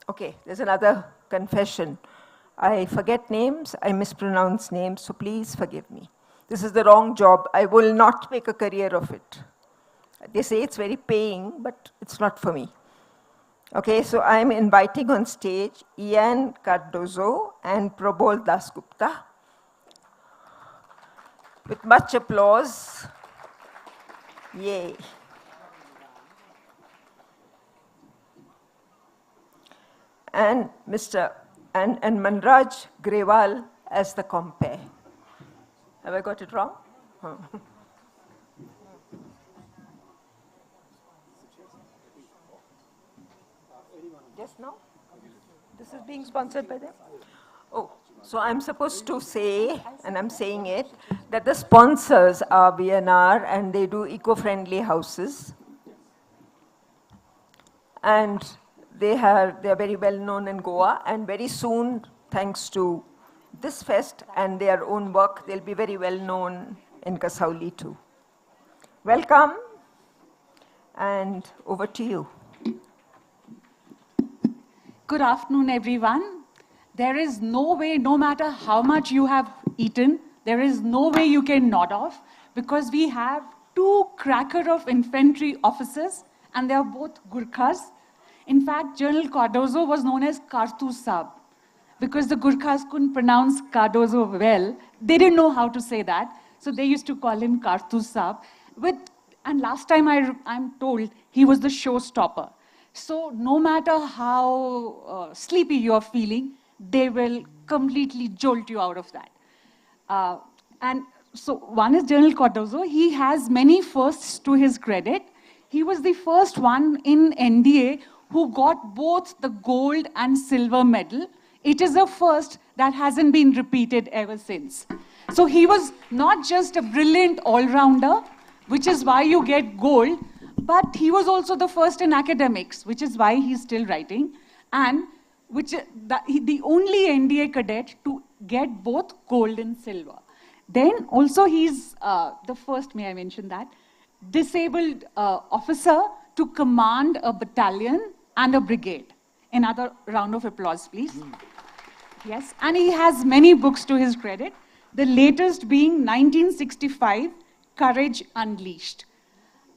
Okay, there's another confession. I forget names, I mispronounce names, so please forgive me. This is the wrong job. I will not make a career of it. They say it's very paying, but it's not for me. Okay, so I'm inviting on stage Ian Cardozo and Probal Dasgupta. With much applause. Yay. And and Manraj Grewal as the compare. Have I got it wrong? Huh. Yes, no? This is being sponsored by them? Oh, so I'm supposed to say, and I'm saying it, that the sponsors are VNR and they do eco-friendly houses. And they are very well known in Goa, and very soon, thanks to this fest and their own work, they'll be very well known in Kasauli too. Welcome, and over to you. Good afternoon, everyone. There is no way, no matter how much you have eaten, there is no way you can nod off, because we have two cracker of infantry officers, and they are both Gurkhas. In fact, General Cardozo was known as Kartu Sab, because the Gurkhas couldn't pronounce Cardozo well. They didn't know how to say that, so they used to call him Kartu Sab. And last time I'm told, he was the showstopper. So no matter how sleepy you're feeling, they will completely jolt you out of that. And so one is General Cardozo. He has many firsts to his credit. He was the first one in NDA who got both the gold and silver medal. It is a first that hasn't been repeated ever since. So he was not just a brilliant all-rounder, which is why you get gold, but he was also the first in academics, which is why he's still writing, and the only NDA cadet to get both gold and silver. Then also he's the first, may I mention that, disabled officer to command a battalion and a brigade. Another round of applause, please. Yes, and he has many books to his credit, the latest being 1965, Courage Unleashed.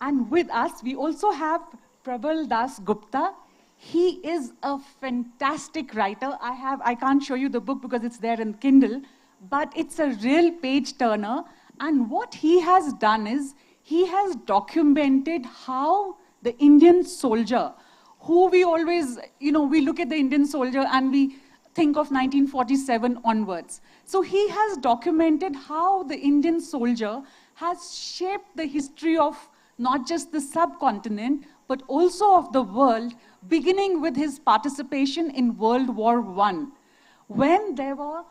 And with us, we also have Probal Dasgupta. He is a fantastic writer. I can't show you the book because it's there in Kindle, but it's a real page turner. And what he has done is, he has documented how the Indian soldier, who we always, we look at the Indian soldier and we think of 1947 onwards. So he has documented how the Indian soldier has shaped the history of not just the subcontinent, but also of the world, beginning with his participation in World War I, when there were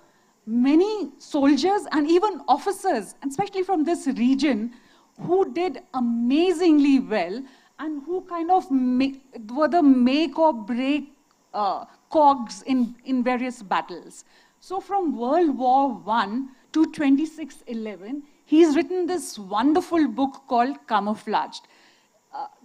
many soldiers and even officers, especially from this region, who did amazingly well and who kind of were the make or break cogs in various battles. So from World War I to 2611, he's written this wonderful book called Camouflaged.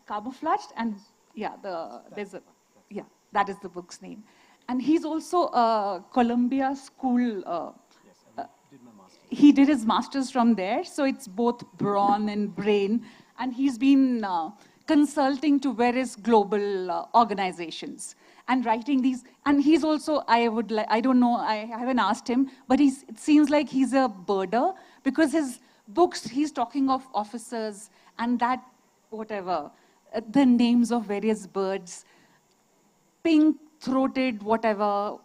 Camouflaged, and yeah, that is the book's name. And he's also a Columbia School. He did his master's from there, so it's both brawn and brain. And he's been consulting to various global organizations and writing these. And he's also, I don't know, I haven't asked him, but it seems like he's a birder, because his books, he's talking of officers and that, whatever, the names of various birds, pink-throated, whatever.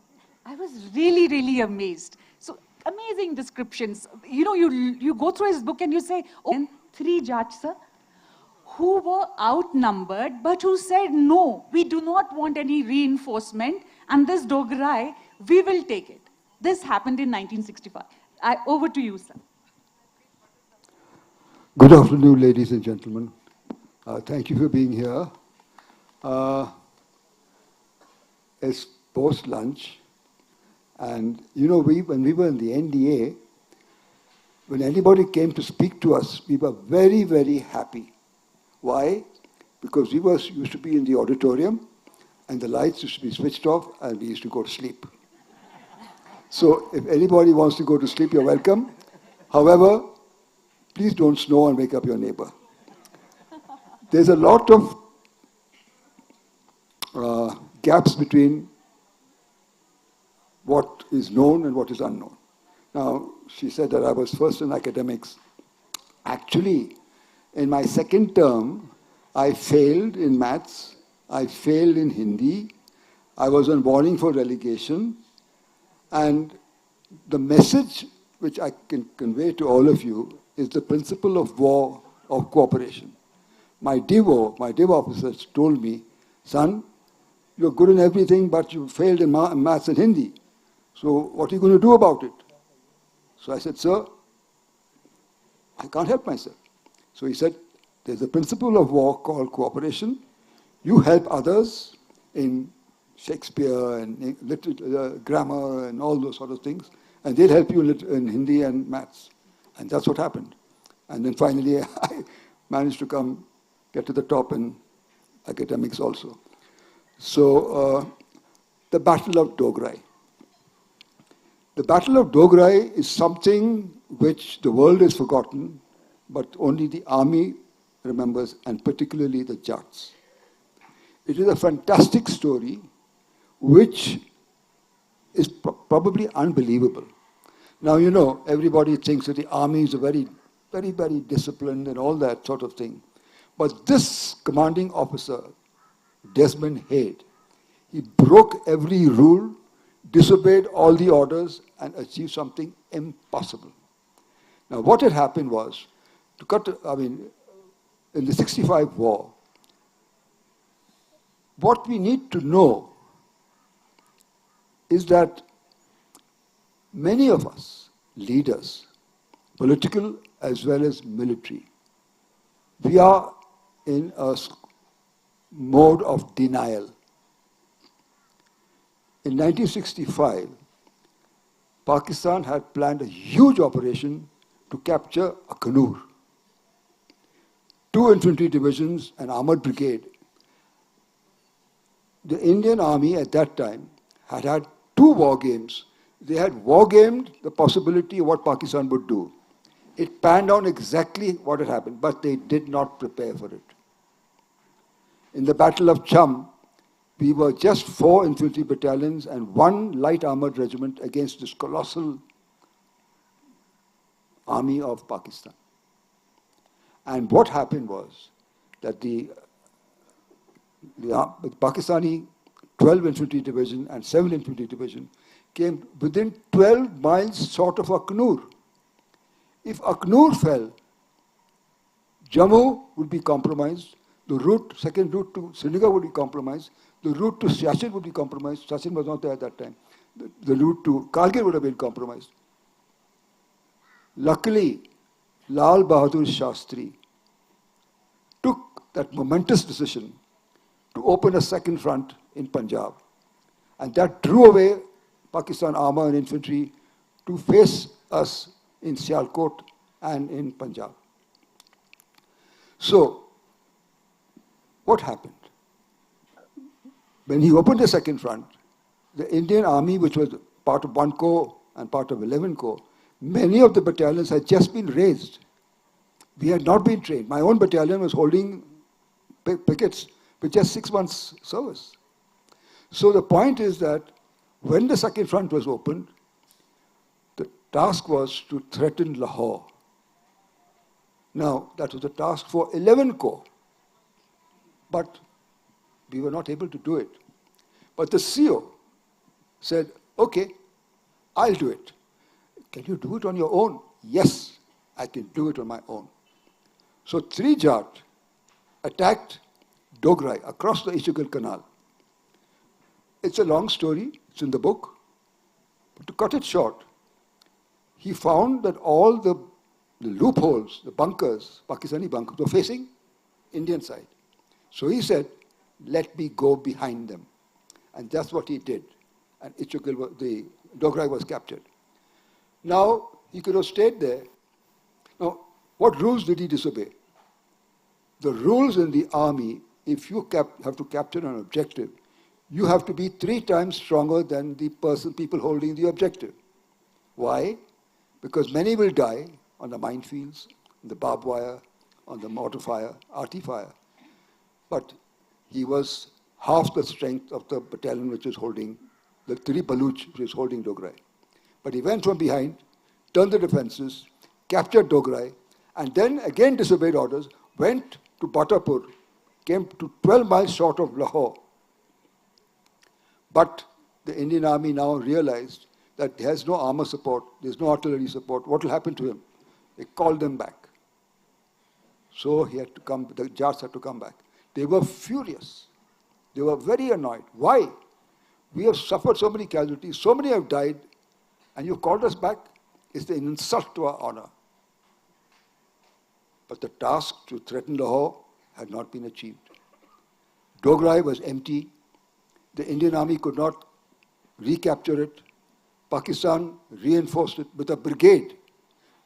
I was really, really amazed. So amazing descriptions. You go through his book and you say, oh, and 3 judges who were outnumbered, but who said, no, we do not want any reinforcement, and this Dogarai, we will take it. This happened in 1965. Over to you, sir. Good afternoon, ladies and gentlemen. Thank you for being here. It's post-lunch, and when we were in the NDA, when anybody came to speak to us, we were very, very happy. Why? Because we used to be in the auditorium, and the lights used to be switched off, and we used to go to sleep. So if anybody wants to go to sleep, you're welcome. However, please don't snore and wake up your neighbor. There's a lot of gaps between what is known and what is unknown. Now, she said that I was first in academics. Actually, in my second term, I failed in maths, I failed in Hindi, I was on warning for relegation, and the message which I can convey to all of you is the principle of war, of cooperation. My DIVO officers told me, son, you're good in everything, but you failed in maths and Hindi. So what are you going to do about it? So I said, sir, I can't help myself. So he said, there's a principle of war called cooperation. You help others in Shakespeare and grammar and all those sort of things, and they'll help you in Hindi and maths. And that's what happened. And then finally, I managed to get to the top in academics also. So the Battle of Dogra. The Battle of Dogra is something which the world has forgotten, but only the army remembers, and particularly the Jats. It is a fantastic story which is probably unbelievable. Now, you know, everybody thinks that the army is a very, very, very disciplined and all that sort of thing. But this commanding officer, Desmond Hayde, he broke every rule, disobeyed all the orders, and achieved something impossible. Now, what had happened was, in the 65 war, what we need to know is that many of us, leaders, political as well as military, we are in a mode of denial. In 1965, Pakistan had planned a huge operation to capture Akhnur. 2 infantry divisions, an armored brigade. The Indian army at that time had 2 war games. They had war gamed the possibility of what Pakistan would do. It panned out exactly what had happened, but they did not prepare for it. In the Battle of Cham, we were just 4 infantry battalions and 1 light armored regiment against this colossal army of Pakistan. And what happened was that the Pakistani 12 infantry division and 7 infantry division came within 12 miles short of Akhnur. If Akhnur fell, Jammu would be compromised, the second route to Srinagar would be compromised, the route to Siachen would be compromised. Siachen was not there at that time. The route to Kargil would have been compromised. Luckily, Lal Bahadur Shastri took that momentous decision to open a second front in Punjab. And that drew away Pakistan armour and infantry to face us in Sialkot and in Punjab. So, what happened? When he opened the second front, the Indian army, which was part of 1 Corps and part of 11 Corps, many of the battalions had just been raised. We had not been trained. My own battalion was holding pickets with just 6 months' service. So the point is that when the second front was opened, the task was to threaten Lahore. Now, that was a task for 11 Corps. But we were not able to do it. But the CO said, okay, I'll do it. Can you do it on your own? Yes, I can do it on my own. So 3 Jat attacked Dogra across the Ishigal Canal. It's a long story, it's in the book. But to cut it short, he found that all the loopholes, the bunkers, Pakistani bunkers, were facing Indian side. So he said, let me go behind them. And that's what he did. And the Dogra was captured. Now, he could have stayed there. Now, what rules did he disobey? The rules in the army, if you have to capture an objective, you have to be 3 times stronger than the people holding the objective. Why? Because many will die on the minefields, on the barbed wire, on the mortar fire, arty fire. But he was half the strength of the battalion which was holding, the 3 Baluch which was holding Dogra. But he went from behind, turned the defenses, captured Dogra, and then again disobeyed orders, went to Batapur, came to 12 miles short of Lahore. But the Indian army now realized that there has no armor support, there's no artillery support. What will happen to him? They called him back. So he had to come, the Jats had to come back. They were furious. They were very annoyed. Why? We have suffered so many casualties, so many have died, and you called us back? It's an insult to our honor. But the task to threaten Lahore had not been achieved. Dogra was empty. The Indian army could not recapture it. Pakistan reinforced it with a brigade,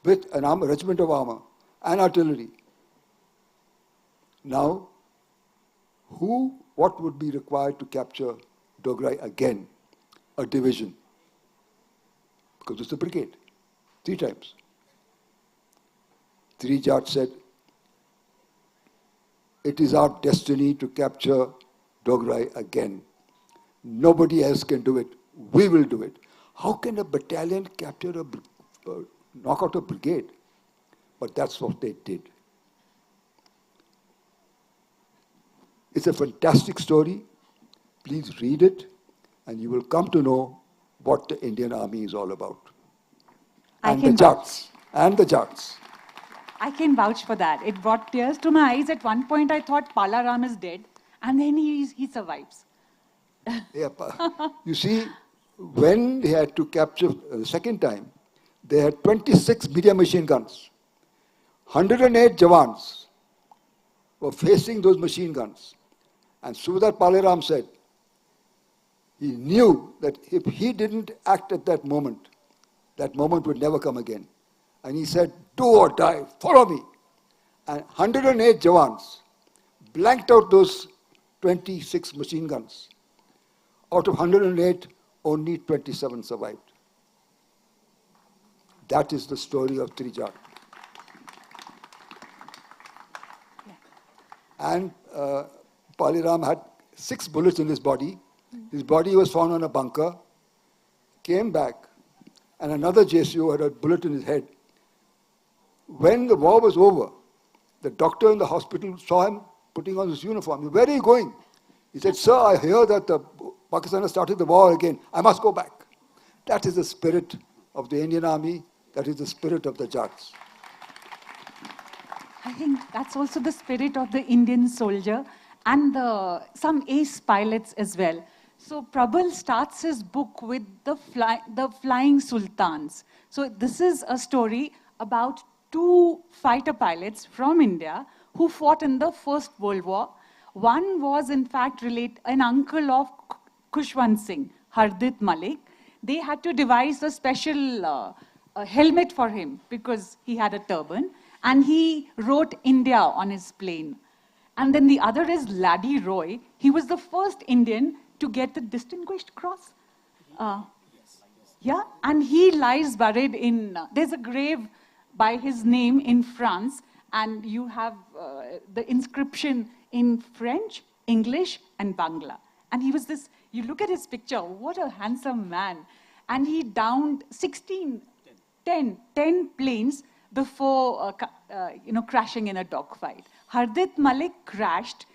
with a regiment of armor and artillery. Now, what would be required to capture Dogra again? A division. Because it's a brigade. 3 times. 3 Jats said, it is our destiny to capture Dogra again. Nobody else can do it. We will do it. How can a battalion capture knock out a brigade? But that's what they did. It's a fantastic story. Please read it, and you will come to know what the Indian Army is all about. And the Jats. And the Jats. I can vouch for that. It brought tears to my eyes. At one point, I thought Palaram is dead, and then he survives. Yeah, you see, when they had to capture the second time, they had 26 medium machine guns. 108 Jawans were facing those machine guns. And Subedar Palaram said, he knew that if he didn't act at that moment would never come again. And he said, do or die, follow me. And 108 Jawans blanked out those 26 machine guns. Out of 108, only 27 survived. That is the story of Trijat. Yeah. And Paliram had 6 bullets in his body. His body was found on a bunker, came back, and another JCO had a bullet in his head. When the war was over, the doctor in the hospital saw him putting on his uniform. Where are you going? He said, sir, I hear that Pakistan has started the war again. I must go back. That is the spirit of the Indian Army. That is the spirit of the Jats. I think that's also the spirit of the Indian soldier and some ace pilots as well. So Probal starts his book with the Flying Sultans. So this is a story about 2 fighter pilots from India who fought in the First World War. One was in fact an uncle of Khushwant Singh, Hardit Malik. They had to devise a special helmet for him because he had a turban, and he wrote India on his plane. And then the other is Laddie Roy. He was the first Indian to get the Distinguished Cross. Yeah, and he lies buried in, there's a grave by his name in France, and you have the inscription in French, English, and Bangla. And he was this, you look at his picture, what a handsome man. And he downed 10 planes before crashing in a dogfight. Hardit Malik crashed,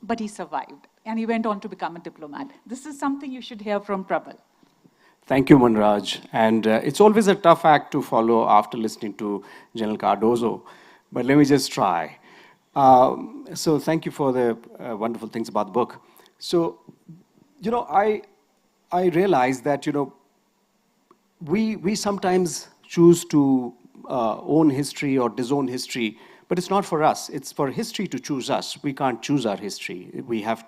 but he survived. And he went on to become a diplomat. This is something you should hear from Probal. Thank you, Manraj. And it's always a tough act to follow after listening to General Cardozo. But let me just try. So thank you for the wonderful things about the book. So, I realize that, we sometimes choose to own history or disown history, but it's not for us. It's for history to choose us. We can't choose our history. We have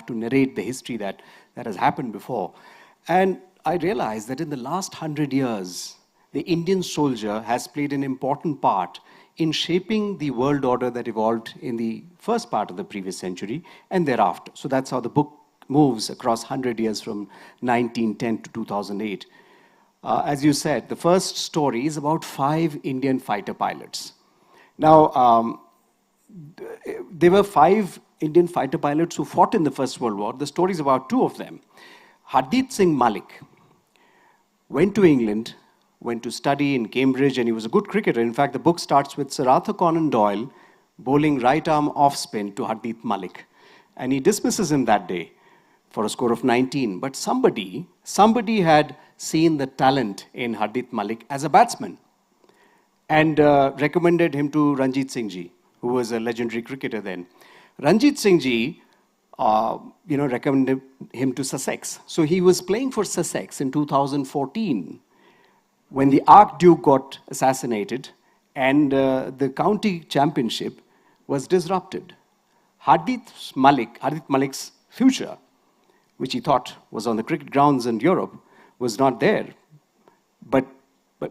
to narrate the history that has happened before. And I realize that in the last 100 years, the Indian soldier has played an important part in shaping the world order that evolved in the first part of the previous century and thereafter. So that's how the book moves across 100 years from 1910 to 2008. As you said, the first story is about 5 Indian fighter pilots. Now, there were 5 Indian fighter pilots who fought in the First World War. The story is about 2 of them. Hardeep Singh Malik went to England, went to study in Cambridge, and he was a good cricketer. In fact, the book starts with Sir Arthur Conan Doyle bowling right arm off spin to Hardeep Malik. And he dismisses him that day for a score of 19. But somebody had seen the talent in Hardeep Malik as a batsman and recommended him to Ranjit Singh Ji, who was a legendary cricketer then. Ranjit Singh Ji, recommended him to Sussex. So he was playing for Sussex in 2014 when the Archduke got assassinated and the county championship was disrupted. Hardeep Malik's future, which he thought was on the cricket grounds in Europe, was not there. But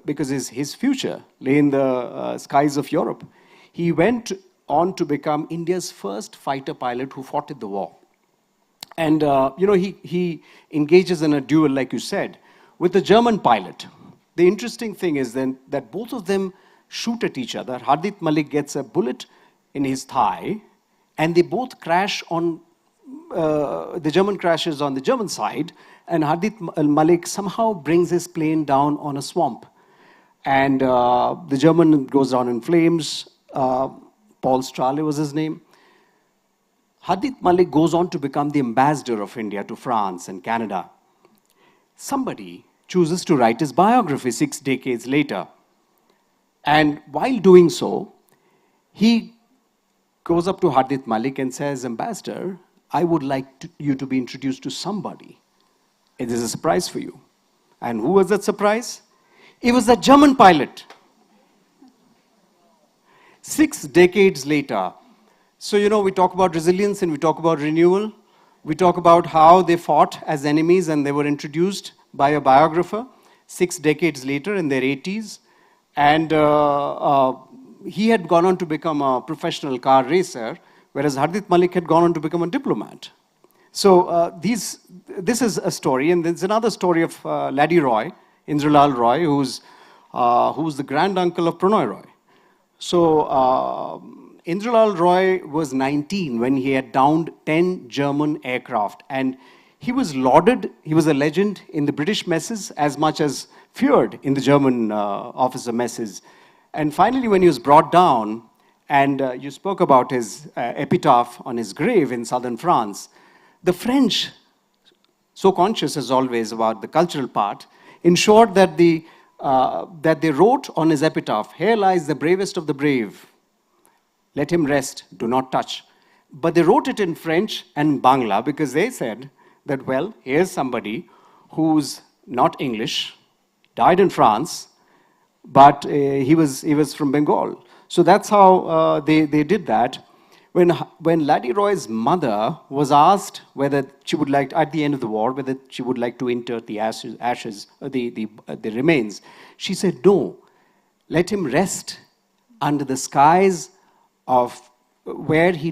because his future lay in the skies of Europe, he went on to become India's first fighter pilot who fought in the war. And, he engages in a duel, like you said, with a German pilot. The interesting thing is then that both of them shoot at each other. Hardeep Malik gets a bullet in his thigh, and they both crash on, the German crashes on the German side, and Hardeep Malik somehow brings his plane down on a swamp. And the German goes down in flames. Paul Strale was his name. Hardeep Malik goes on to become the ambassador of India to France and Canada. Somebody chooses to write his biography 6 decades later. And while doing so, he goes up to Hardeep Malik and says, "Ambassador, I would like you to be introduced to somebody. It is a surprise for you." And who was that surprise? It was that German pilot. 6 decades later. So, we talk about resilience and we talk about renewal. We talk about how they fought as enemies and they were introduced by a biographer 6 decades later in their 80s. And he had gone on to become a professional car racer, whereas Hardeep Malik had gone on to become a diplomat. So this is a story. And there's another story of Laddie Roy, Indralal Roy, who's the granduncle of Prannoy Roy. So Indralal Roy was 19 when he had downed 10 German aircraft. And he was lauded, he was a legend in the British messes as much as feared in the German officer messes. And finally, when he was brought down, and you spoke about his epitaph on his grave in southern France, the French, so conscious as always about the cultural part, ensured that they wrote on his epitaph, "Here lies the bravest of the brave. Let him rest, do not touch." But they wrote it in French and Bangla because they said that, well, here's somebody who's not English, died in France, but he was from Bengal. So that's how they did that. When Laddie Roy's mother was asked whether she would like, at the end of the war, whether she would like to inter the the remains, she said, "No, let him rest under the skies of where he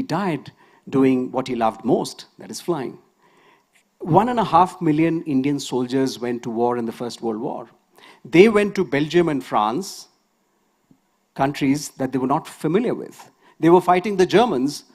died doing what he loved most, that is flying." 1.5 million Indian soldiers went to war in the First World War. They went to Belgium and France, countries that they were not familiar with. They were fighting the Germans,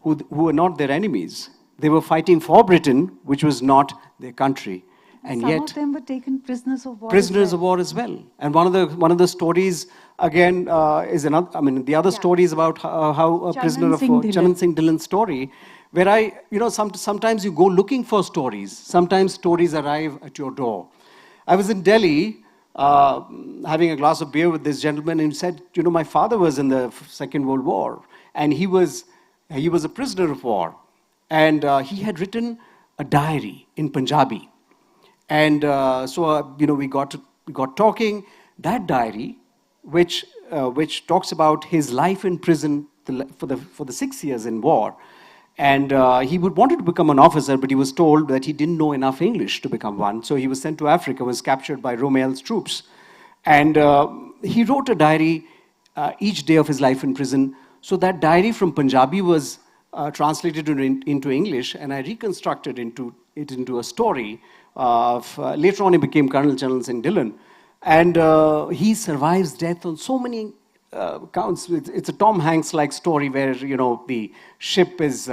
who were not their enemies. They were fighting for Britain, which was not their country. And some yet, of them were taken prisoners of war. Prisoners of war as well. And one of the stories again is another. I mean, the other story is about how a prisoner of war, Chanan Singh Dhillon's story, where sometimes you go looking for stories. Sometimes stories arrive at your door. I was in Delhi having a glass of beer with this gentleman, and he said, "My father was in the Second World War, and he was a prisoner of war, and he had written a diary in Punjabi." And we got talking. That diary, which talks about his life in prison for the 6 years in war, and he wanted to become an officer, but he was told that he didn't know enough English to become one. So he was sent to Africa, was captured by Romel's troops, and he wrote a diary each day of his life in prison. So that diary from Punjabi was translated it into English, and I reconstructed it into a story. Later on, he became Colonel General Singh Dillon, and he survives death on so many counts. It's a Tom Hanks-like story where the ship capsizes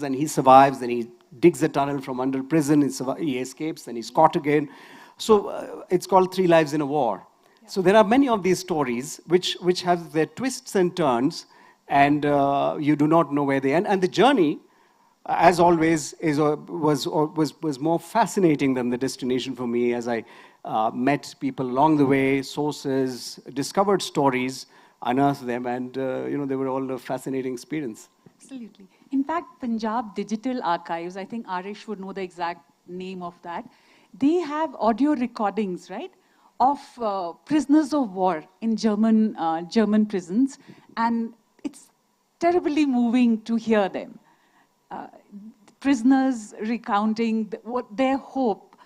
and he survives. Then he digs a tunnel from under prison. He escapes. Then he's caught again. So it's called Three Lives in a War. Yeah. So there are many of these stories which have their twists and turns, and you do not know where they end. And the journey, as always, was more fascinating than the destination for me, as I met people along the way, sources, discovered stories, unearthed them, and they were all a fascinating experience. Absolutely. In fact, Punjab Digital Archives, I think Arish would know the exact name of that. They have audio recordings, right, of prisoners of war in German prisons, and it's terribly moving to hear them. Prisoners recounting their hope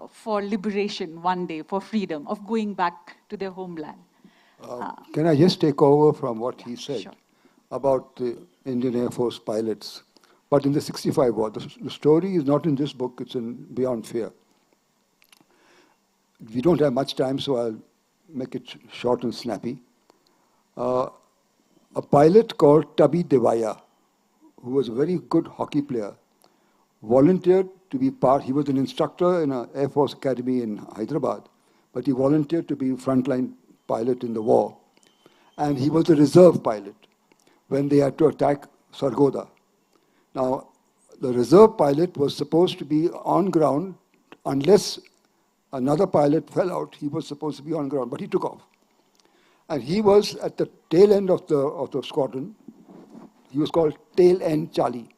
for liberation one day, for freedom, of going back to their homeland. Can I just take over from what he said? Sure. About the Indian Air Force pilots? But in the 65 war, the story is not in this book, it's in Beyond Fear. We don't have much time, so I'll make it short and snappy. A pilot called Tubby Devaya, who was a very good hockey player, volunteered to be he was an instructor in an Air Force Academy in Hyderabad, but he volunteered to be frontline pilot in the war. And he was a reserve pilot when they had to attack Sargodha. Now, the reserve pilot was supposed to be on ground unless another pilot fell out. He was supposed to be on ground, but he took off. And he was at the tail end of the squadron. He was called Tail End Charlie.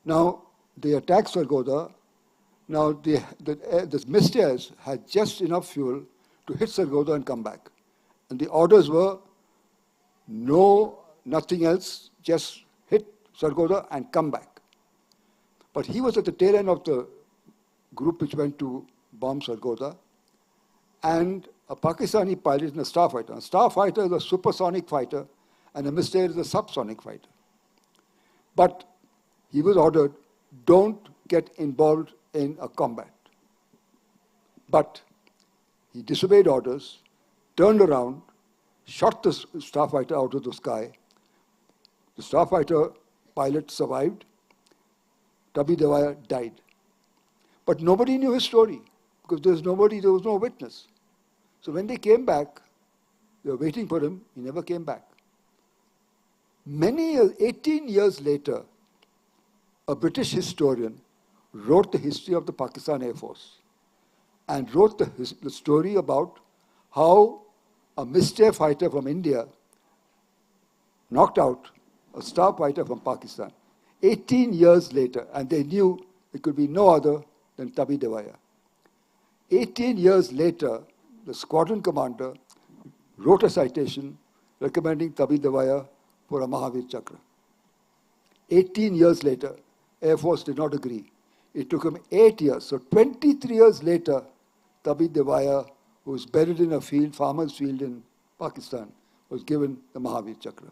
Now, they attacked Sargodha. Now, the missed airs had just enough fuel to hit Sargodha and come back. And the orders were, nothing else, just hit Sargodha and come back. But he was at the tail end of the group which went to bomb Sargodha, and a Pakistani pilot and a starfighter. A starfighter is a supersonic fighter, and a missed air is a subsonic fighter. But he was ordered, don't get involved in a combat. But he disobeyed orders, turned around, shot the starfighter out of the sky. The starfighter pilot survived. Tubby Devaya died. But nobody knew his story because there was no witness. So when they came back, they were waiting for him. He never came back. 18 years later, a British historian wrote the history of the Pakistan Air Force and wrote the story about how a missed air fighter from India knocked out a starfighter from Pakistan. 18 years later, and they knew it could be no other than Tubby Devaya. 18 years later, the squadron commander wrote a citation recommending Tubby Devaya for a Mahavir Chakra. 18 years later, Air Force did not agree. It took him 8 years. So 23 years later, Tubby Devaya, who was buried in a field, farmer's field in Pakistan, was given the Mahavir Chakra.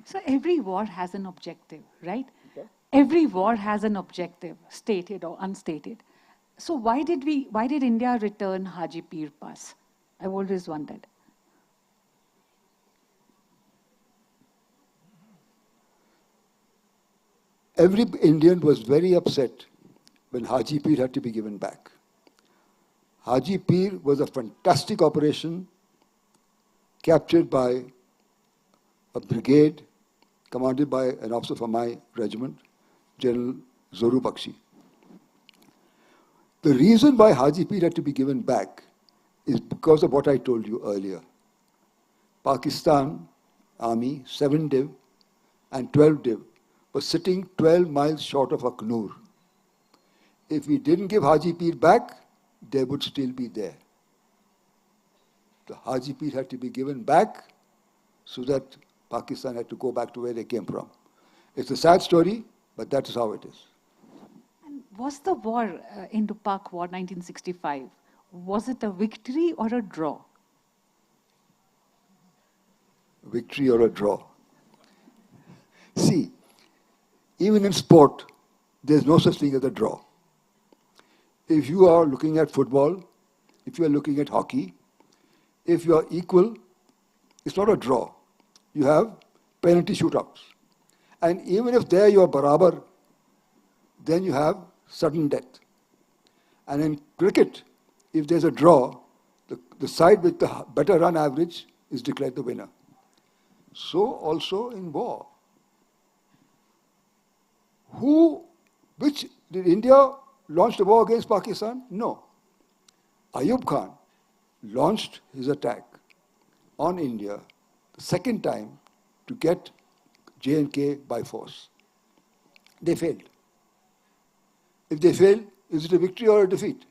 So every war has an objective, right? Okay. Every war has an objective, stated or unstated. So why did India return Haji Pir Pass? I've always wondered. Every Indian was very upset when Haji Pir had to be given back. Haji Pir was a fantastic operation captured by a brigade commanded by an officer from my regiment, General Zoru Bakshi. The reason why Haji Pir had to be given back is because of what I told you earlier. Pakistan Army, 7 Div and 12 Div, was sitting 12 miles short of Akhnur. If we didn't give Haji Pir back, they would still be there. The Haji Pir had to be given back so that Pakistan had to go back to where they came from. It's a sad story, but that is how it is. And was the war, Indo-Pak War 1965, Was it a victory or a draw? Victory or a draw. See, even in sport, there's no such thing as a draw. If you are looking at football, if you are looking at hockey, if you are equal, it's not a draw. You have penalty shootouts. And even if there you are barabar, then you have sudden death. And in cricket, if there's a draw, the side with the better run average is declared the winner. So also in war. Did India launch the war against Pakistan? No. Ayub Khan launched his attack on India the second time to get J&K by force. They failed. If they fail, is it a victory or a defeat?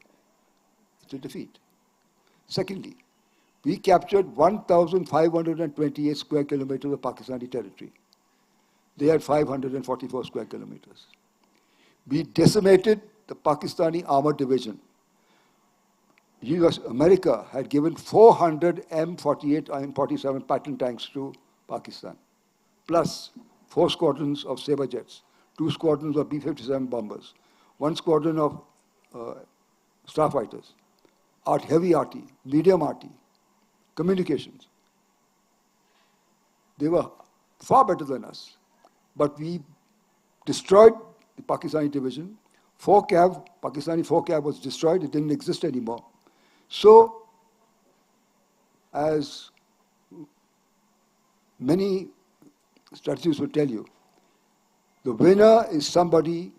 It's a defeat. Secondly, we captured 1,528 square kilometers of Pakistani territory. They had 544 square kilometers. We decimated the Pakistani Armored Division. America had given 400 M48 and M47 Patton tanks to Pakistan, plus 4 squadrons of Sabre jets, 2 squadrons of B-57 bombers, 1 squadron of starfighters, heavy RT, medium RT, communications. They were far better than us. But we destroyed the Pakistani division. Pakistani 4 was destroyed. It didn't exist anymore. So, as many strategists will tell you, the winner is somebody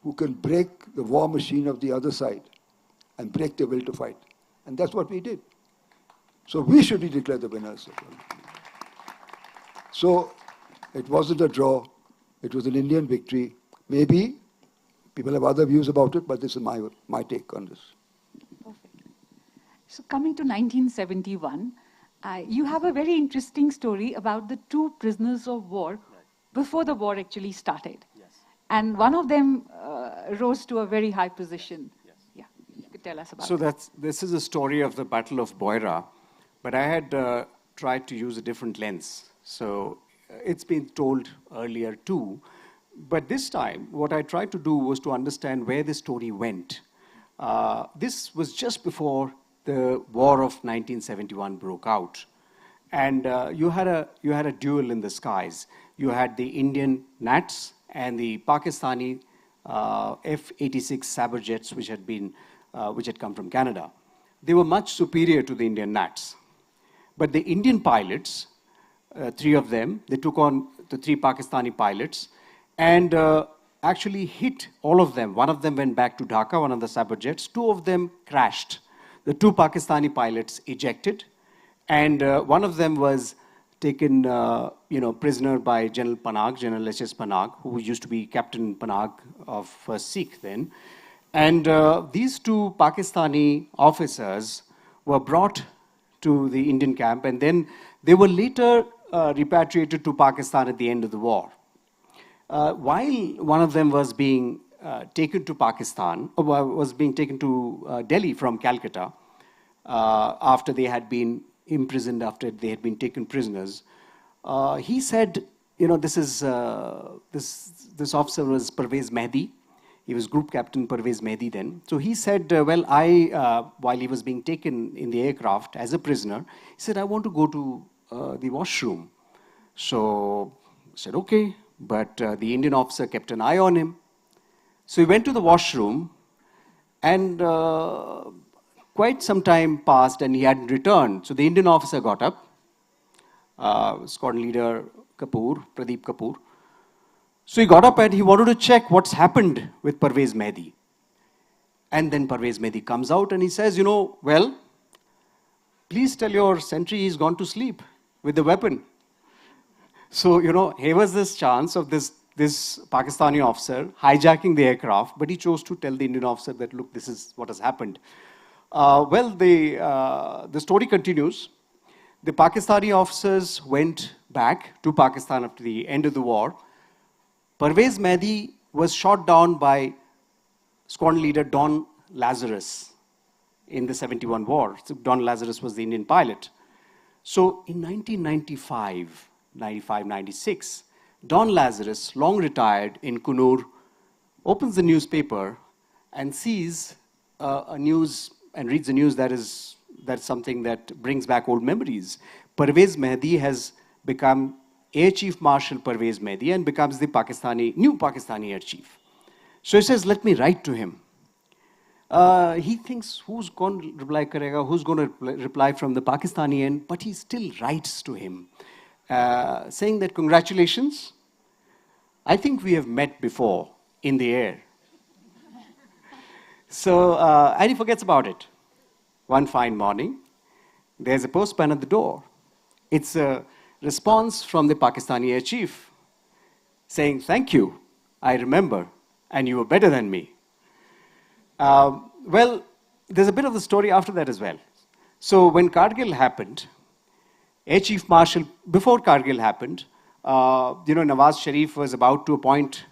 who can break the war machine of the other side and break their will to fight. And that's what we did. So we should be declared the winners. So it wasn't a draw. It was an Indian victory. Maybe people have other views about it, but this is my take on this. Perfect. So coming to 1971, you have a very interesting story about the 2 prisoners of war before the war actually started. Yes. And one of them rose to a very high position. Yes. Yeah, you could tell us about So that. this is a story of the Battle of Boira, but I had tried to use a different lens. So it's been told earlier too, but this time what I tried to do was to understand where the story went. This was just before the war of 1971 broke out, and you had a duel in the skies. You had the Indian Nats and the Pakistani F-86 Sabre jets, which had come from Canada. They were much superior to the Indian Nats, but the Indian pilots, 3 of them, they took on the 3 Pakistani pilots and actually hit all of them. One of them went back to Dhaka, one of the Sabre jets. 2 of them crashed. The 2 Pakistani pilots ejected, and one of them was taken prisoner by General Panag, General H.S. Panag, who used to be Captain Panag of Sikh then. And these 2 Pakistani officers were brought to the Indian camp, and then they were later repatriated to Pakistan at the end of the war. While one of them was being taken to Pakistan, was being taken to Delhi from Calcutta, after they had been imprisoned, after they had been taken prisoners, he said, this officer was Pervez Mehdi. He was Group Captain Pervez Mehdi then. So he said, while he was being taken in the aircraft as a prisoner, he said, I want to go to the washroom. So I said, okay, but the Indian officer kept an eye on him. So he went to the washroom, and quite some time passed and he hadn't returned. So the Indian officer got up, squadron leader Pradeep Kapoor. So he got up and he wanted to check what's happened with Pervez Mehdi. And then Pervez Mehdi comes out and he says, please tell your sentry he's gone to sleep with the weapon. So, here was this chance of this Pakistani officer hijacking the aircraft, but he chose to tell the Indian officer that, look, this is what has happened. The story continues. The Pakistani officers went back to Pakistan after the end of the war. Pervez Mehdi was shot down by squadron leader Don Lazarus. in the 71 war. So Don Lazarus was the Indian pilot. So in 1995, 95, 96, Don Lazarus, long retired in Kunur, opens the newspaper and sees a news and reads the news that's something that brings back old memories. Pervez Mehdi has become Air Chief Marshal Pervez Mehdi and becomes the new Pakistani Air Chief. So he says, let me write to him. He thinks who's going to reply karega, who's going to reply from the Pakistani end, but he still writes to him, saying that congratulations, I think we have met before in the air. So, and he forgets about it. One fine morning, there's a postman at the door. It's a response from the Pakistani Air Chief saying, thank you, I remember, and you were better than me. Well, there's a bit of the story after that as well. So when Kargil happened, Air Chief Marshal, before Kargil happened, Nawaz Sharif was about to appoint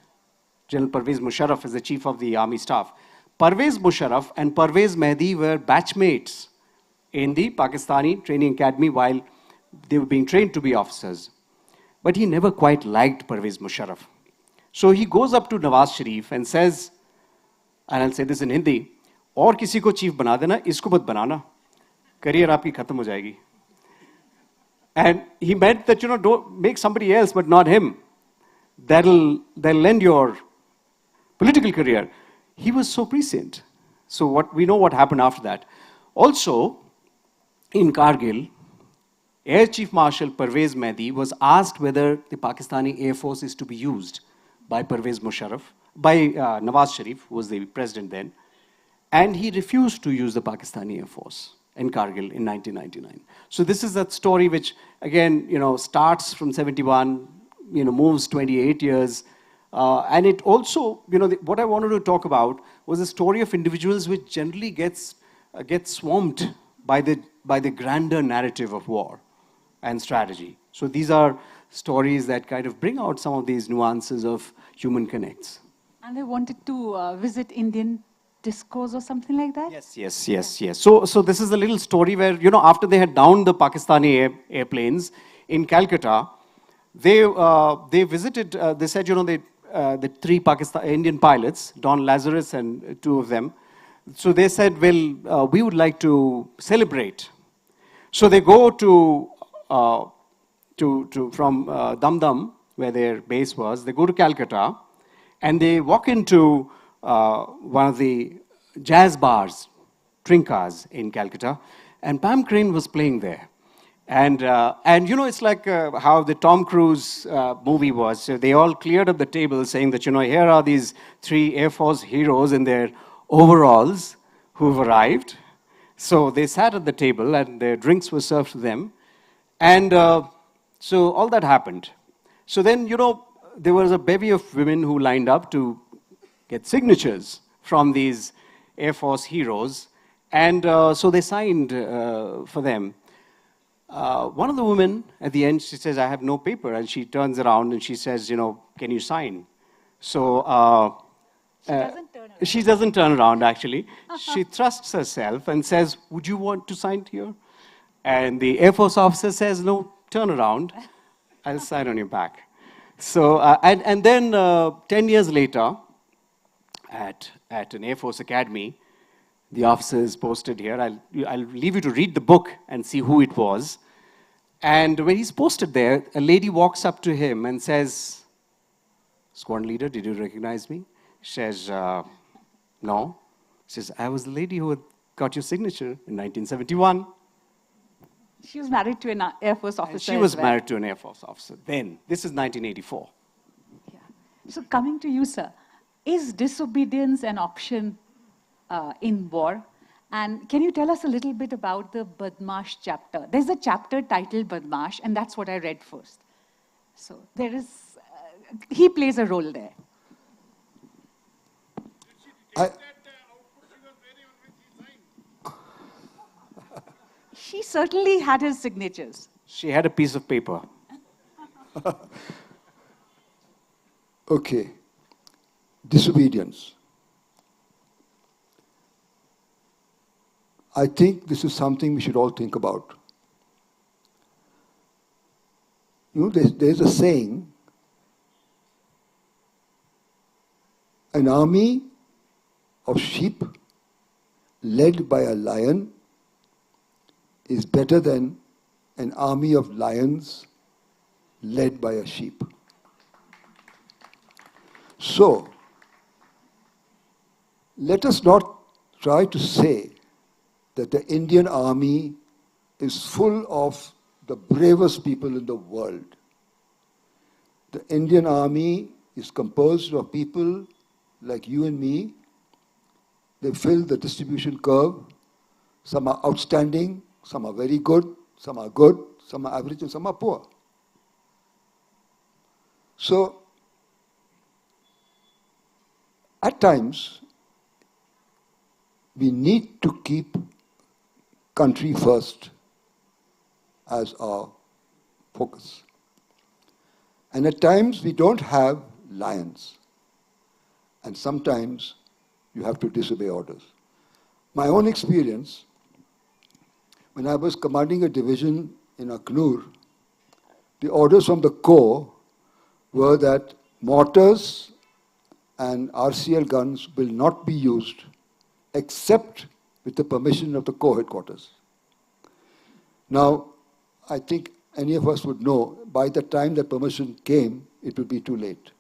General Pervez Musharraf as the Chief of the Army Staff. Pervez Musharraf and Pervez Mehdi were batchmates in the Pakistani Training Academy while they were being trained to be officers. But he never quite liked Pervez Musharraf. So he goes up to Nawaz Sharif and says, and I'll say this in Hindi, और किसी को chief बना देना, इसको मत बनाना, career आपकी खत्म हो जाएगी. And he meant that, don't make somebody else, but not him. That'll end your political career. He was so prescient. So we know what happened after that. Also, in Kargil, Air Chief Marshal Pervez Mehdi was asked whether the Pakistani Air Force is to be used by Pervez Musharraf, by Nawaz Sharif, who was the president then, and he refused to use the Pakistani Air Force in Kargil in 1999. So this is that story which, again, starts from 71, moves 28 years, and it also, what I wanted to talk about was the story of individuals which generally gets swamped by the grander narrative of war and strategy. So these are stories that kind of bring out some of these nuances of human connects. And they wanted to visit Indian discos or something like that? Yes. So this is a little story where, after they had downed the Pakistani airplanes in Calcutta, they visited, they said, the three Indian pilots, Don Lazarus and two of them, so they said, well, we would like to celebrate. So they go from Dum Dum, where their base was, they go to Calcutta, and they walk into one of the jazz bars, Trinkas in Calcutta, and Pam Crane was playing there. And it's like how the Tom Cruise movie was. So they all cleared up the table saying that, here are these three Air Force heroes in their overalls who've arrived. So they sat at the table and their drinks were served to them. And so all that happened. So then, there was a bevy of women who lined up to get signatures from these Air Force heroes. And so they signed for them. One of the women, at the end, she says, I have no paper. And she turns around and she says, can you sign? So she doesn't turn around, actually. She thrusts herself and says, would you want to sign here? And the Air Force officer says, no, turn around. I'll sign on your back. So, and then 10 years later, at an Air Force Academy, the officer is posted here. I'll leave you to read the book and see who it was. And when he's posted there, a lady walks up to him and says, squad leader, did you recognize me? She says, no. She says, I was the lady who had got your signature in 1971. She was married to an Air Force officer. And she was married to an Air Force officer then. This is 1984. Yeah. So coming to you, sir, is disobedience an option in war? And can you tell us a little bit about the Badmash chapter? There's a chapter titled Badmash, and that's what I read first. So there is, he plays a role there. She certainly had his signatures. She had a piece of paper. Okay. Disobedience. I think this is something we should all think about. You know, there's a saying, an army of sheep led by a lion is better than an army of lions led by a sheep. So, let us not try to say that the Indian army is full of the bravest people in the world. The Indian army is composed of people like you and me. They fill the distribution curve. Some are outstanding, some are very good, some are average, and some are poor. So, at times, we need to keep country first as our focus. And at times, we don't have lions. And sometimes, you have to disobey orders. My own experience, when I was commanding a division in Aknur, the orders from the Corps were that mortars and RCL guns will not be used except with the permission of the Corps headquarters. Now, I think any of us would know, by the time that permission came, it would be too late.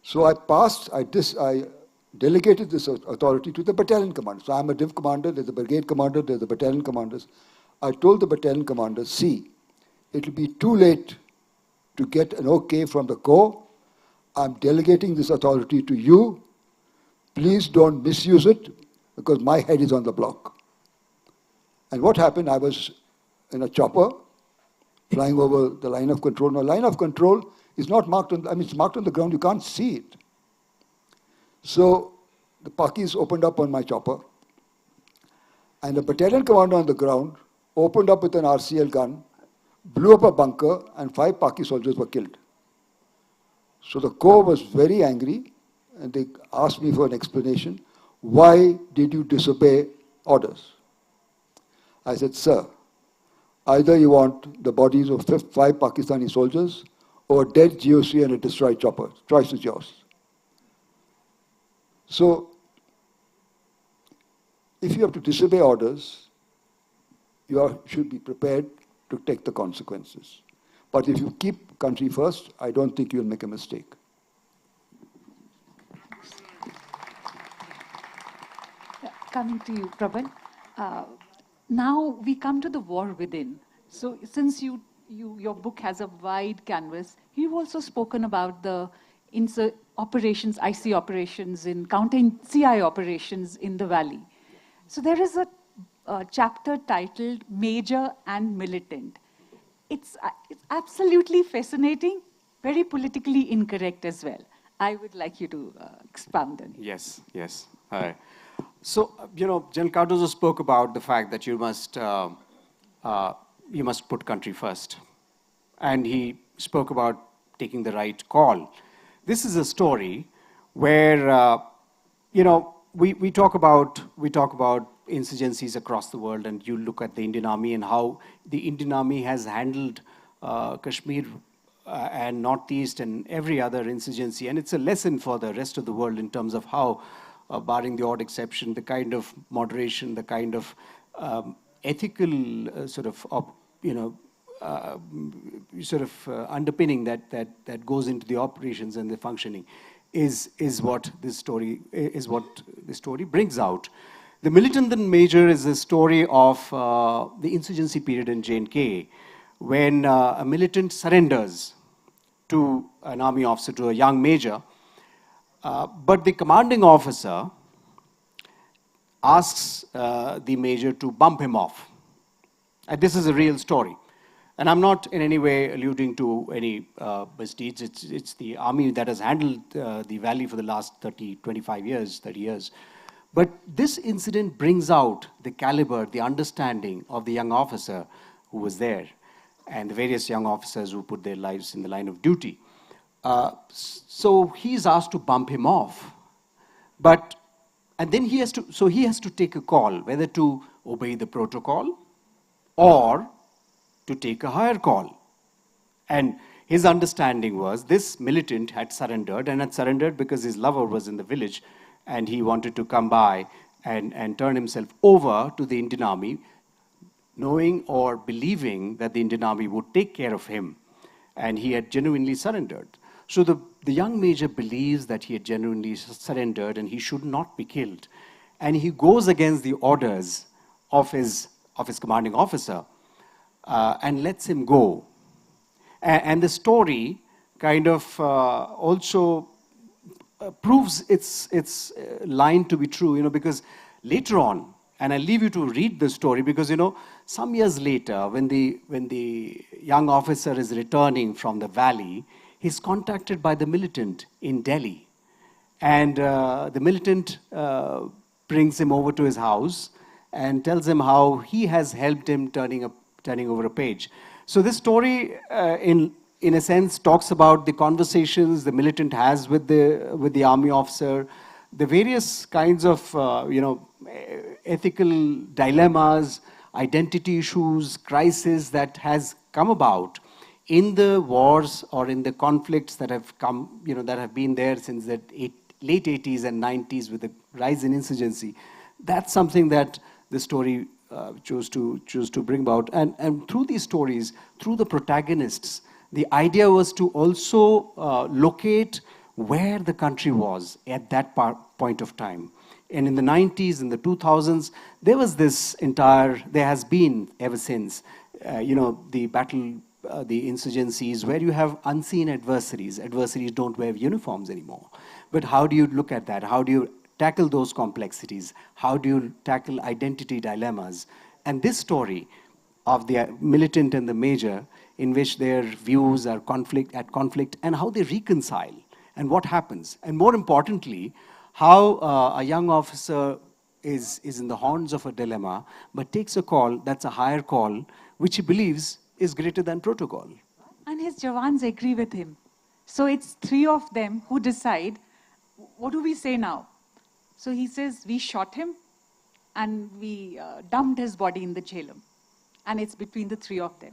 So I delegated this authority to the battalion commander. So I'm a div commander, there's a brigade commander, there's the battalion commanders. I told the battalion commanders, see, it will be too late to get an okay from the Corps. I'm delegating this authority to you. Please don't misuse it, because my head is on the block. And what happened, I was in a chopper, flying over the line of control. Now, line of control is not marked on, it's marked on the ground, you can't see it. So, the Pakis opened up on my chopper, and the battalion commander on the ground opened up with an RCL gun, blew up a bunker, and 5 Paki soldiers were killed. So the Corps was very angry, and they asked me for an explanation. Why did you disobey orders? I said, sir, either you want the bodies of 5 Pakistani soldiers or a dead GOC and a destroyed chopper. Choice is yours. So, if you have to disobey orders, you should be prepared to take the consequences. But if you keep country first, I don't think you'll make a mistake. Coming to you, Probal. Now we come to the war within. So since your book has a wide canvas, you've also spoken about the operations, IC operations, in counter CI operations in the valley. So there is a chapter titled Major and Militant. It's absolutely fascinating, very politically incorrect as well. I would like you to expound on it. Yes, yes. So, General Cardozo spoke about the fact that you must put country first. And he spoke about taking the right call. This is a story where, we talk about insurgencies across the world, and you look at the Indian Army and how the Indian Army has handled Kashmir and Northeast and every other insurgency. And it's a lesson for the rest of the world in terms of how, barring the odd exception, the kind of moderation, the kind of ethical underpinning that goes into the operations and the functioning is what this story brings out. The militant and major is a story of the insurgency period in J&K, when a militant surrenders to an army officer, to a young major, but the commanding officer asks the major to bump him off. And this is a real story. And I'm not in any way alluding to any misdeeds. It's the army that has handled the valley for the last 30 years. But this incident brings out the caliber, the understanding of the young officer who was there, and the various young officers who put their lives in the line of duty. So he's asked to bump him off. And then he has to take a call whether to obey the protocol or to take a higher call. And his understanding was this militant had surrendered, and had surrendered because his lover was in the village and he wanted to come by and turn himself over to the Indian army, knowing or believing that the Indian army would take care of him. And he had genuinely surrendered. So the young major believes that he had genuinely surrendered and he should not be killed. And he goes against the orders of his commanding officer and lets him go. And the story kind of also proves its line to be true, because later on, and I leave you to read the story because, some years later, when the young officer is returning from the valley, he's contacted by the militant in Delhi. And the militant brings him over to his house and tells him how he has helped him turning over a page. So this story, in a sense, talks about the conversations the militant has with the army officer, the various kinds of, ethical dilemmas, identity issues, crises that has come about in the wars or in the conflicts that have come, that have been there since the late 80s and 90s with the rise in insurgency. That's something that the story chose to bring about. And through these stories, through the protagonists, the idea was to also locate where the country was at that point of time. And in the 90s, in the 2000s, there has been ever since, the battle, the insurgencies, where you have unseen adversaries. Adversaries don't wear uniforms anymore. But how do you look at that? How do you tackle those complexities? How do you tackle identity dilemmas? And this story of the militant and the major, in which their views are at conflict, and how they reconcile, and what happens. And more importantly, how a young officer is in the horns of a dilemma, but takes a call that's a higher call, which he believes is greater than protocol. And his Jawans agree with him. So it's three of them who decide, what do we say now? So he says, we shot him and we dumped his body in the Jhelum. And it's between the three of them.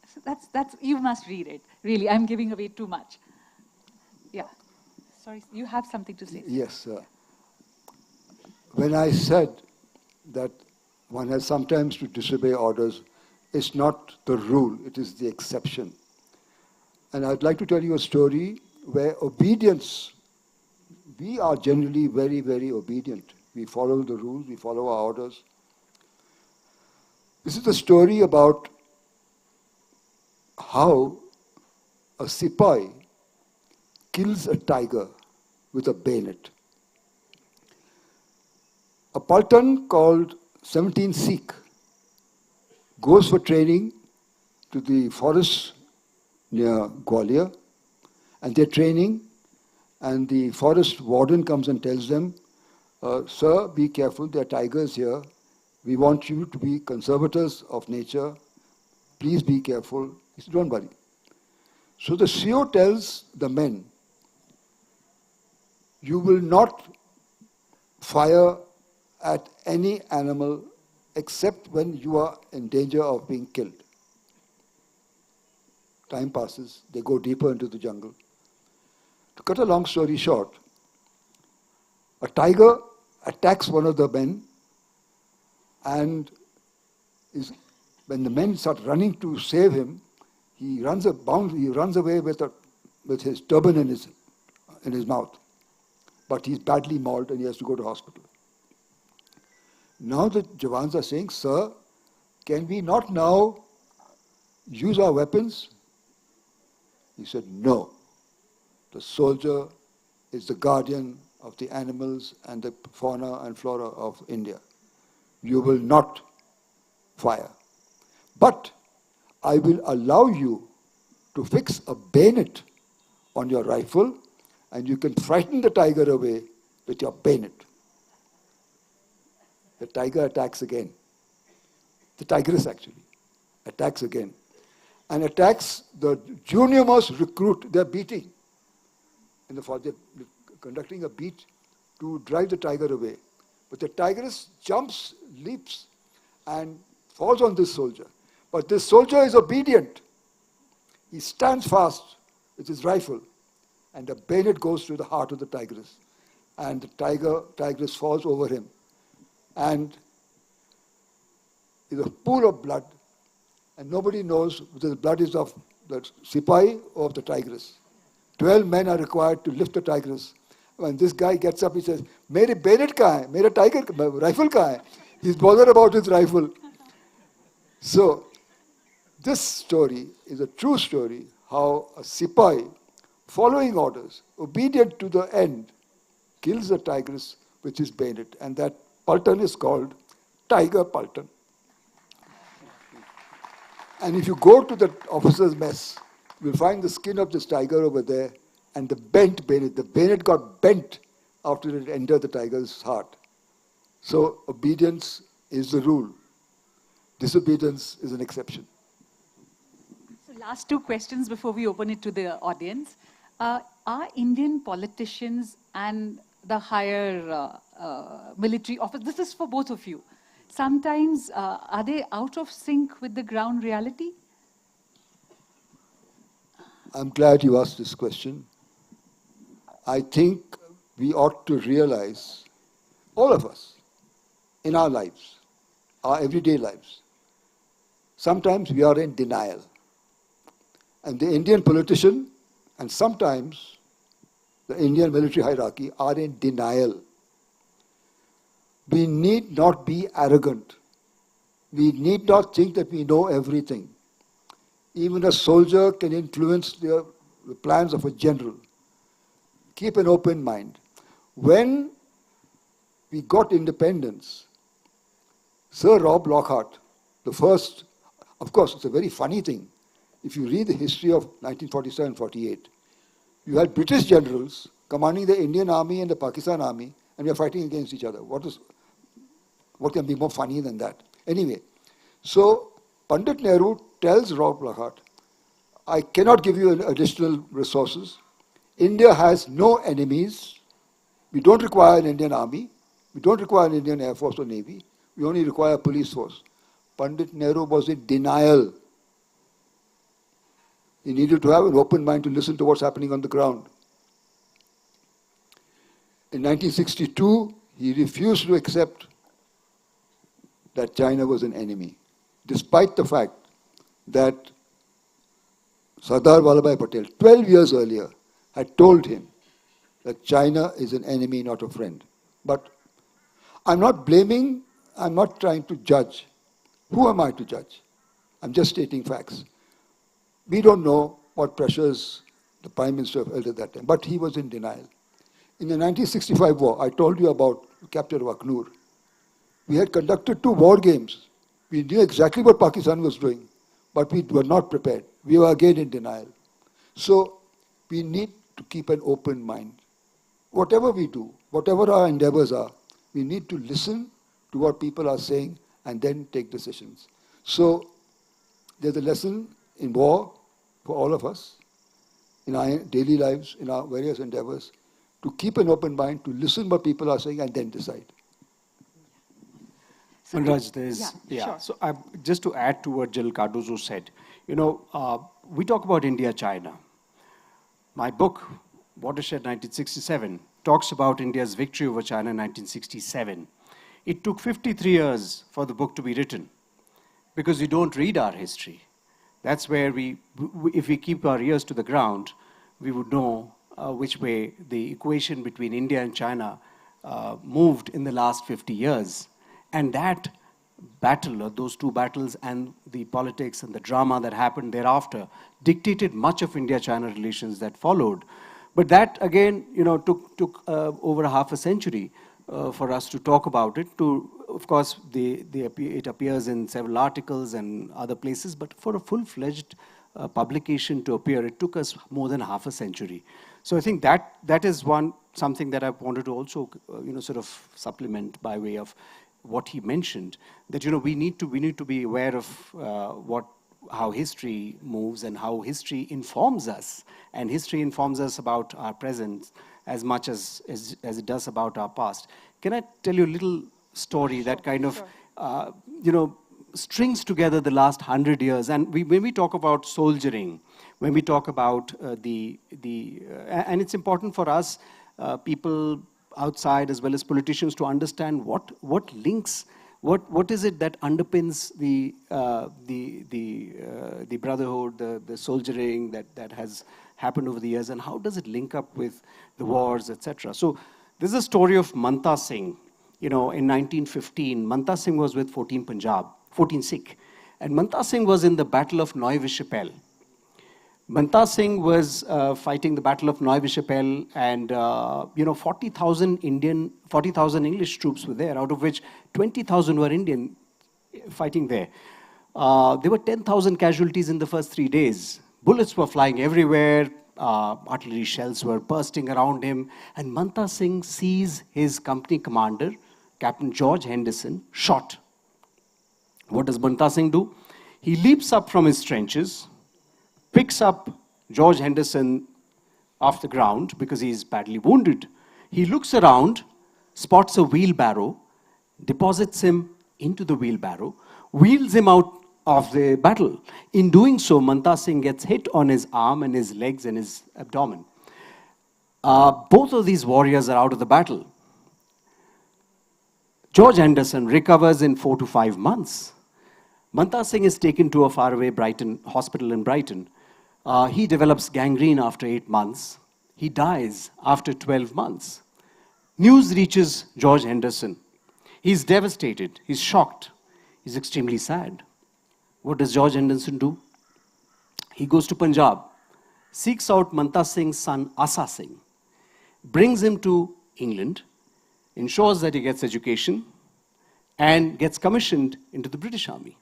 So that's you must read it. Really, I'm giving away too much. Yeah. Sorry, you have something to say. Yes. When I said that one has sometimes to disobey orders, it's not the rule, it is the exception. And I'd like to tell you a story where obedience, we are generally very, very obedient. We follow the rules, we follow our orders. This is a story about how a Sipahi kills a tiger with a bayonet. A Paltan called 17 Sikh goes for training to the forest near Gwalior, and they're training, and the forest warden comes and tells them, sir, be careful, there are tigers here. We want you to be conservators of nature. Please be careful. He said, don't worry. So the CEO tells the men, you will not fire at any animal except when you are in danger of being killed. Time passes, they go deeper into the jungle. To cut a long story short, a tiger attacks one of the men, and when the men start running to save him, he runs away with his turban in his mouth. But he's badly mauled and he has to go to hospital. Now the Jawans are saying, sir, can we not now use our weapons? He said, no. The soldier is the guardian of the animals and the fauna and flora of India. You will not fire. But I will allow you to fix a bayonet on your rifle, and you can frighten the tiger away with your bayonet. The tiger attacks again. The tigress actually attacks again. And attacks the junior-most recruit. They're beating. In the forest, they're conducting a beat to drive the tiger away. But the tigress jumps, leaps, and falls on this soldier. But this soldier is obedient. He stands fast with his rifle, and the bayonet goes through the heart of the tigress. And the tigress falls over him. And there's a pool of blood, and nobody knows whether the blood is of the Sipahi or of the tigress. 12 men are required to lift the tigress. When this guy gets up, he says, "Mere bayonet kahan hai? Mera rifle kahan hai?" He's bothered about his rifle. So, this story is a true story, how a Sipahi, following orders, obedient to the end, kills the tigress with his bayonet. And that Paltan is called Tiger Paltan. And if you go to the officer's mess, you'll find the skin of this tiger over there and the bent bayonet. The bayonet got bent after it entered the tiger's heart. So obedience is the rule. Disobedience is an exception. So last two questions before we open it to the audience. Are Indian politicians and the higher military office, this is for both of you, sometimes are they out of sync with the ground reality? I'm glad you asked this question. I think we ought to realize, all of us, in our lives, our everyday lives, sometimes we are in denial. And the Indian politician and sometimes the Indian military hierarchy are in denial. We need not be arrogant. We need not think that we know everything. Even a soldier can influence the plans of a general. Keep an open mind. When we got independence, Sir Rob Lockhart, the first, of course, it's a very funny thing. If you read the history of 1947-48, you had British generals commanding the Indian army and the Pakistan army, and we are fighting against each other. What can be more funny than that? Anyway, so Pandit Nehru tells Rob Lockhart, I cannot give you additional resources. India has no enemies. We don't require an Indian army. We don't require an Indian Air Force or Navy. We only require a police force. Pandit Nehru was in denial. He needed to have an open mind to listen to what's happening on the ground. In 1962, he refused to accept that China was an enemy, despite the fact that Sardar Vallabhbhai Patel, 12 years earlier, had told him that China is an enemy, not a friend. But I'm not blaming, I'm not trying to judge. Who am I to judge? I'm just stating facts. We don't know what pressures the Prime Minister felt at that time, but he was in denial. In the 1965 war, I told you about the capture of Akhnur. We had conducted 2 war games. We knew exactly what Pakistan was doing, but we were not prepared. We were again in denial. So we need to keep an open mind. Whatever we do, whatever our endeavors are, we need to listen to what people are saying and then take decisions. So there's a lesson in war for all of us, in our daily lives, in our various endeavors, to keep an open mind, to listen what people are saying and then decide. So Manraj, sure. So just to add to what General Cardozo said, we talk about India-China. My book, Watershed 1967, talks about India's victory over China in 1967. It took 53 years for the book to be written because we don't read our history. That's where if we keep our ears to the ground, we would know which way the equation between India and China moved in the last 50 years. And that battle, or those 2 battles, and the politics and the drama that happened thereafter dictated much of India-China relations that followed. But that, again, took over half a century for us to talk about it. Of course, it appears in several articles and other places, but for a full-fledged publication to appear, it took us more than half a century. So I think that is something that I wanted to also, sort of supplement by way of what he mentioned, that we need to be aware of how history moves and how history informs us. And history informs us about our present as much as it does about our past. Can I tell you a little story that kind of, strings together the last 100 years? And when we talk about soldiering, when we talk about and it's important for us, people outside as well as politicians, to understand what links, what is it that underpins the brotherhood, the soldiering that has happened over the years, and how does it link up with the wars, etc. So this is a story of Manta Singh. In 1915, Manta Singh was with 14 Sikh, and Manta Singh was in the Battle of Neuve-Chapelle. Manta Singh was fighting the Battle of Neuve-Chapelle, and 40,000 English troops were there, out of which 20,000 were Indian fighting there. There were 10,000 casualties in the first 3 days. Bullets were flying everywhere. Artillery shells were bursting around him, and Manta Singh sees his company commander, Captain George Henderson, shot. What does Manta Singh do? He leaps up from his trenches, picks up George Henderson off the ground because he's badly wounded. He looks around, spots a wheelbarrow, deposits him into the wheelbarrow, wheels him out of the battle. In doing so, Manta Singh gets hit on his arm and his legs and his abdomen. Both of these warriors are out of the battle. George Henderson recovers in 4 to 5 months. Manta Singh is taken to a faraway hospital in Brighton. He develops gangrene after 8 months. He dies after 12 months. News reaches George Henderson. He's devastated. He's shocked. He's extremely sad. What does George Henderson do? He goes to Punjab, seeks out Manta Singh's son, Asa Singh, brings him to England, ensures that he gets education, and gets commissioned into the British Army.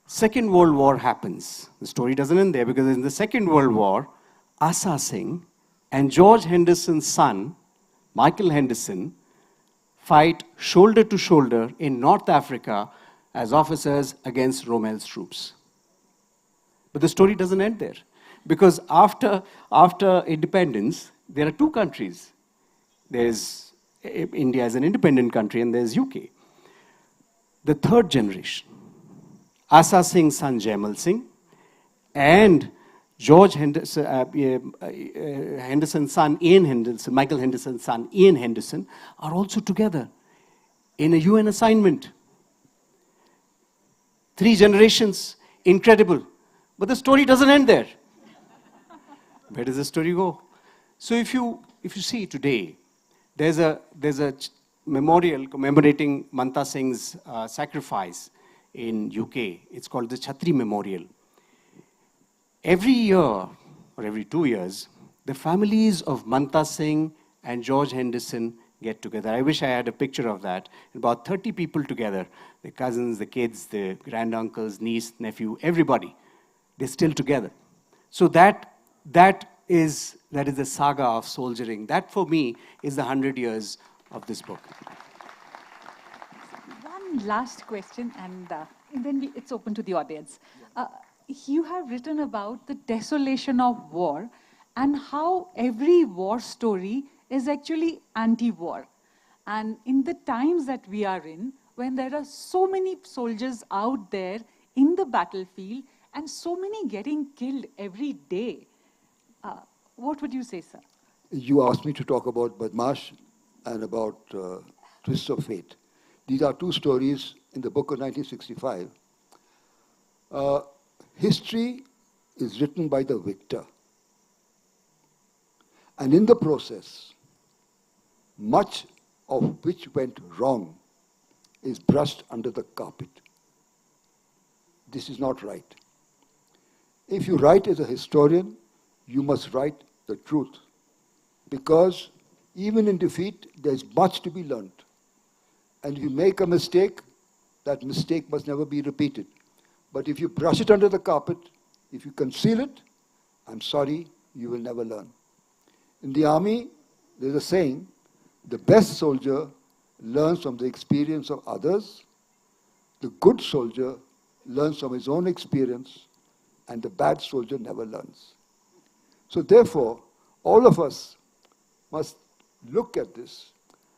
Second World War happens. The story doesn't end there, because in the Second World War, Asa Singh and George Henderson's son, Michael Henderson, fight shoulder to shoulder in North Africa as officers against Rommel's troops. But the story doesn't end there, because after independence, there are 2 countries. There's India as an independent country, and there's UK. The third generation, Asa Singh's son Jaimal Singh and George Henderson's son Ian Henderson, Michael Henderson's son Ian Henderson, are also together in a UN assignment. 3 generations, incredible. But the story doesn't end there. Where does the story go? So if you see today, there's a memorial commemorating Manta Singh's sacrifice in UK. It's called the Chhatri Memorial. Every year, or every 2 years, the families of Manta Singh and George Henderson get together. I wish I had a picture of that. About 30 people together, the cousins, the kids, the granduncles, niece, nephew, everybody. They're still together. So that is the saga of soldiering. That, for me, is the 100 years of this book. One last question, and then it's open to the audience. You have written about the desolation of war and how every war story is actually anti-war. And in the times that we are in, when there are so many soldiers out there in the battlefield and so many getting killed every day, what would you say, sir? You asked me to talk about Badmash and about Twists of Fate. These are 2 stories in the book of 1965. History is written by the victor. And in the process, much of which went wrong is brushed under the carpet. This is not right. If you write as a historian, you must write the truth. Because even in defeat, there's much to be learned. And if you make a mistake, that mistake must never be repeated. But if you brush it under the carpet, if you conceal it, I'm sorry, you will never learn. In the army, there's a saying, the best soldier learns from the experience of others. The good soldier learns from his own experience, and the bad soldier never learns. So therefore, all of us must look at this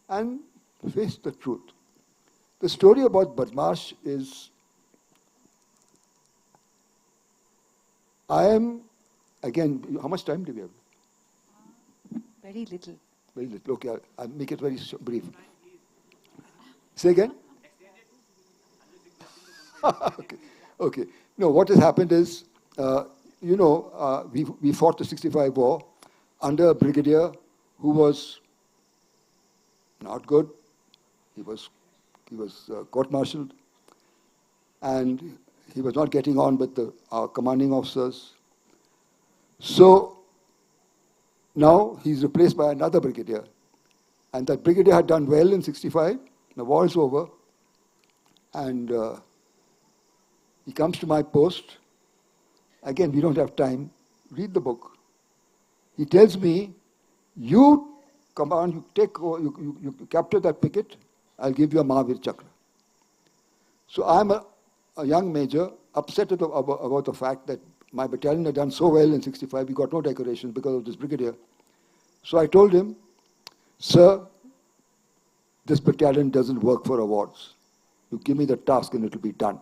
and face the truth. The story about Badmash is, again, how much time do we have? Very little. Very little. Okay, I'll make it very brief. Say again? Okay. Okay. No, what has happened is, we fought the 65 war under a brigadier who was not good. He was court-martialed, and he was not getting on with our commanding officers. So now he's replaced by another brigadier, and that brigadier had done well in 65. The war is over, and he comes to my post. Again, we don't have time. Read the book. He tells me, you command, you capture that picket, I'll give you a Mahavir Chakra. So I'm a young major, upset about the fact that my battalion had done so well in 65, we got no decorations because of this brigadier. So I told him, sir, this battalion doesn't work for awards. You give me the task and it'll be done.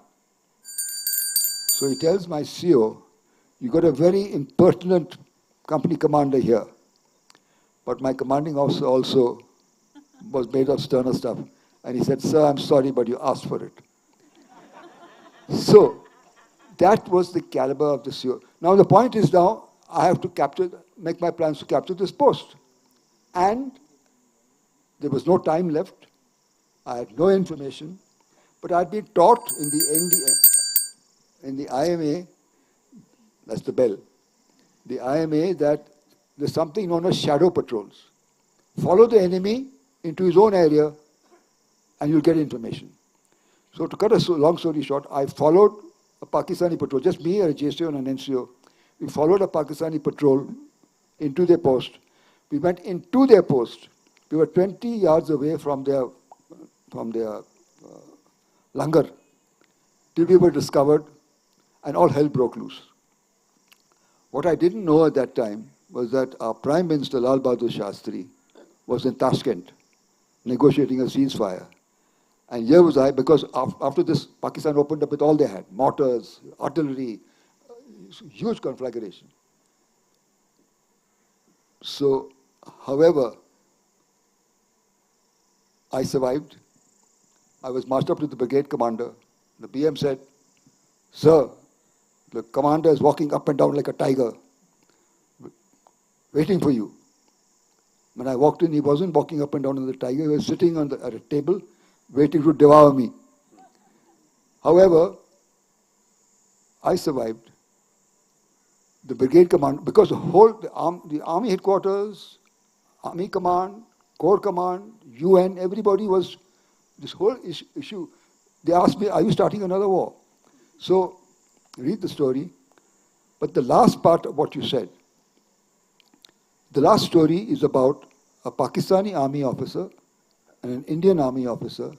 So he tells my CO, you got a very impertinent company commander here. But my commanding officer also was made of sterner stuff. And he said, sir, I'm sorry, but you asked for it. So that was the caliber of the CO. Now the point is now, I have to make my plans to capture this post. And there was no time left. I had no information. But I'd been taught in the IMA, that's the bell, the IMA, that there's something known as shadow patrols. Follow the enemy into his own area and you'll get information. So to cut a long story short, I followed a Pakistani patrol, just me, a JCO and an NCO. We followed a Pakistani patrol into their post. We went into their post. We were 20 yards away from their langar till we were discovered and all hell broke loose. What I didn't know at that time was that our Prime Minister Lal Bahadur Shastri was in Tashkent negotiating a ceasefire. And here was I, because after this, Pakistan opened up with all they had, mortars, artillery, huge conflagration. So, however, I survived. I was marched up to the brigade commander. The BM said, sir, the commander is walking up and down like a tiger, waiting for you. When I walked in, he wasn't walking up and down like a tiger. He was sitting at a table, waiting to devour me. However, I survived. The brigade command, because the army headquarters, army command, corps command, UN, everybody was, this whole issue. They asked me, are you starting another war? So, read the story. But the last part of what you said, the last story is about a Pakistani army officer and an Indian army officer.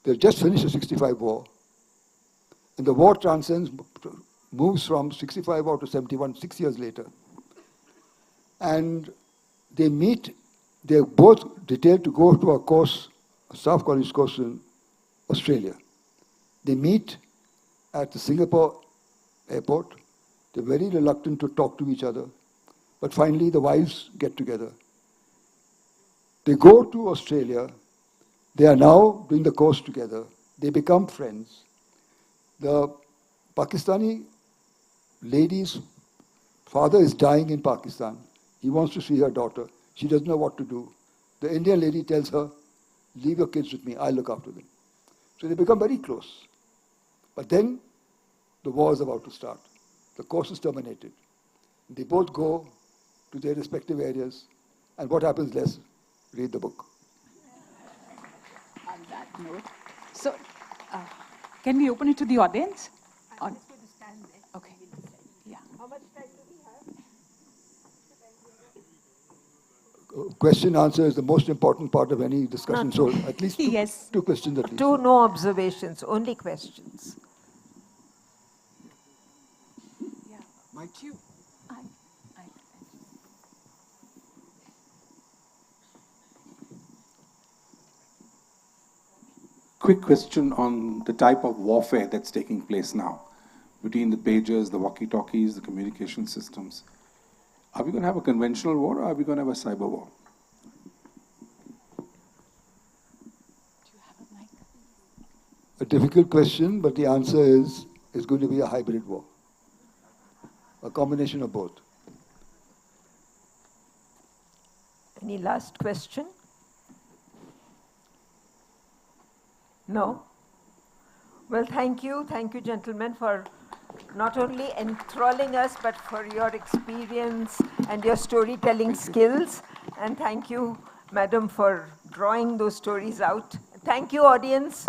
They've just finished the 65 war. And the war moves from 65 war to 71, 6 years later. And they meet, they're both detailed to go to a course, a staff college course in Australia. They meet at the Singapore airport. They're very reluctant to talk to each other. But finally, the wives get together. They go to Australia. They are now doing the course together. They become friends. The Pakistani lady's father is dying in Pakistan. He wants to see her daughter. She doesn't know what to do. The Indian lady tells her, leave your kids with me, I'll look after them. So they become very close. But then the war is about to start. The course is terminated. They both go to their respective areas. And what happens, let's read the book. On that note, so can we open it to the audience? I'm just going to stand there. Okay. Yeah. How much time do we have? Question answer is the most important part of any discussion. So at least Yes. two questions at least. No observations, only questions. Quick question on the type of warfare that's taking place now between the pagers, the walkie-talkies, the communication systems. Are we going to have a conventional war or are we going to have a cyber war? A difficult question, but the answer is it's going to be a hybrid war. A combination of both. Any last question? No? Well, thank you, gentlemen, for not only enthralling us, but for your experience and your storytelling skills. And thank you, madam, for drawing those stories out. Thank you, audience.